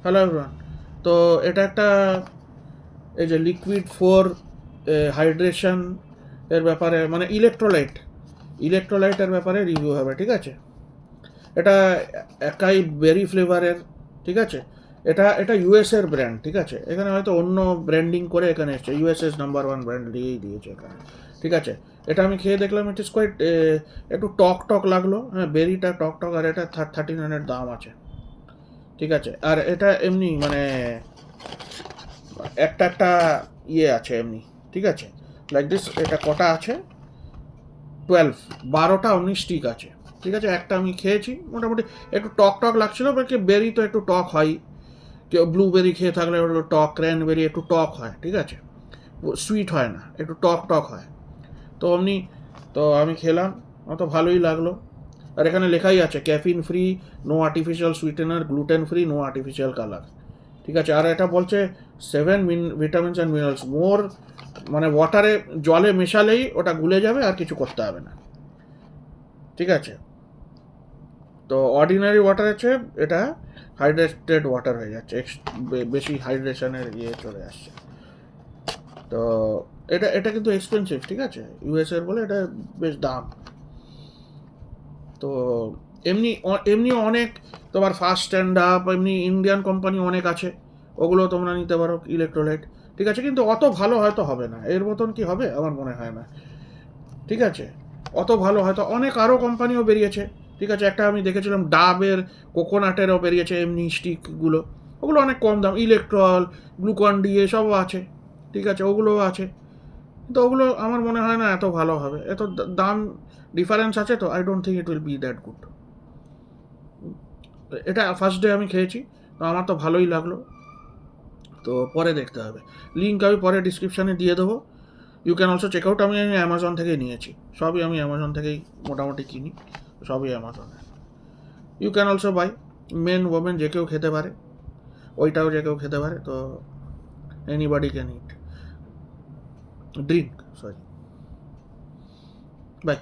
Hello everyone. তো এটা একটা এই যে লিকুইড ফোর হাইড্রেশন এর ব্যাপারে, মানে ইলেকট্রোলাইটের ব্যাপারে রিভিউ হবে, ঠিক আছে? এটা একাই বেরি ফ্লেভারের, ঠিক আছে? এটা এটা ইউএসের ব্র্যান্ড, ঠিক আছে? এখানে হয়তো অন্য ব্র্যান্ডিং করে এখানে এসছে, ইউএসএস নাম্বার 1 ব্র্যান্ড দিয়েই দিয়েছে এখানে, ঠিক আছে? এটা আমি খেয়ে দেখলাম, ইট ইস কোয়াইট একটু টক টক লাগলো, হ্যাঁ, বেরিটা টক টক, আর এটা 1300 দাম আছে, ঠিক আছে? আর এটা এমনি মানে একটা একটা ইয়ে আছে এমনি, ঠিক আছে? লাইক দিস, এটা কটা আছে? 12 স্টিক আছে, ঠিক আছে? একটা আমি খেয়েছি, মোটামুটি একটু টক টক লাগছিল, বাকি বেরি তো একটু টক হয়, ব্লুবেরি খেয়ে থাকলে একটু টক, ক্র্যানবেরি একটু টক হয়, ঠিক আছে? সুইট হয় না, একটু টক টক হয়। তো অমনি, তো আমি খেলাম, আমার তো ভালোই লাগলো। আর এখানে লেখাই আছে caffeine free, no artificial sweetener, gluten free, no artificial colour, ঠিক আছে? আর এটা বলছে 7 ভিটামিনস অ্যান্ড মিনারেলস মোর, মানে ওয়াটারে, জলে মেশালেই ওটা গুলে যাবে, আর কিছু করতে হবে না, ঠিক আছে? তো অর্ডিনারি ওয়াটারের চেয়ে এটা হাইড্রেটেড ওয়াটার হয়ে যাচ্ছে, বেশি হাইড্রেশনের ইয়ে চলে আসছে। তো এটা এটা কিন্তু এক্সপেন্সিভ, ঠিক আছে? ইউএসএর বলে এটা বেশ দাম। তো এমনি এমনি অনেক তোমার ফার্স্ট স্ট্যান্ড আপ, এমনি ইন্ডিয়ান কোম্পানি অনেক আছে, ওগুলো তোমরা নিতে পারো ইলেকট্রোলাইট, ঠিক আছে? কিন্তু অত ভালো হয়তো হবে না, এর মতন কি হবে আমার মনে হয় না, ঠিক আছে? অত ভালো হয়তো, অনেক আরও কোম্পানিও বেরিয়েছে, ঠিক আছে? একটা আমি দেখেছিলাম ডাবের, কোকোনাটেরও বেরিয়েছে এমনি স্টিকগুলো, ওগুলো অনেক কম দাম, ইলেকট্রল, গ্লুকন ডি এসবও আছে, ঠিক আছে? ওগুলোও আছে, কিন্তু ওগুলো আমার মনে হয় না এত ভালো হবে, এত দাম ডিফারেন্স আছে, তো I don't think it will be that good. এটা ফার্স্ট ডে আমি খেয়েছি, তো আমার তো ভালোই লাগলো। তো পরে দেখতে হবে, লিঙ্ক আমি পরে ডিসক্রিপশানে দিয়ে দেবো। You can also check out, আমি অ্যামাজন থেকেই নিয়েছি, সবই আমি অ্যামাজন থেকেই মোটামুটি কিনি, সবই অ্যামাজনে। You can also buy, men women যে কেউ খেতে পারে, ওইটাও যে কেউ খেতে পারে, তো anybody can eat, drink, sorry. By.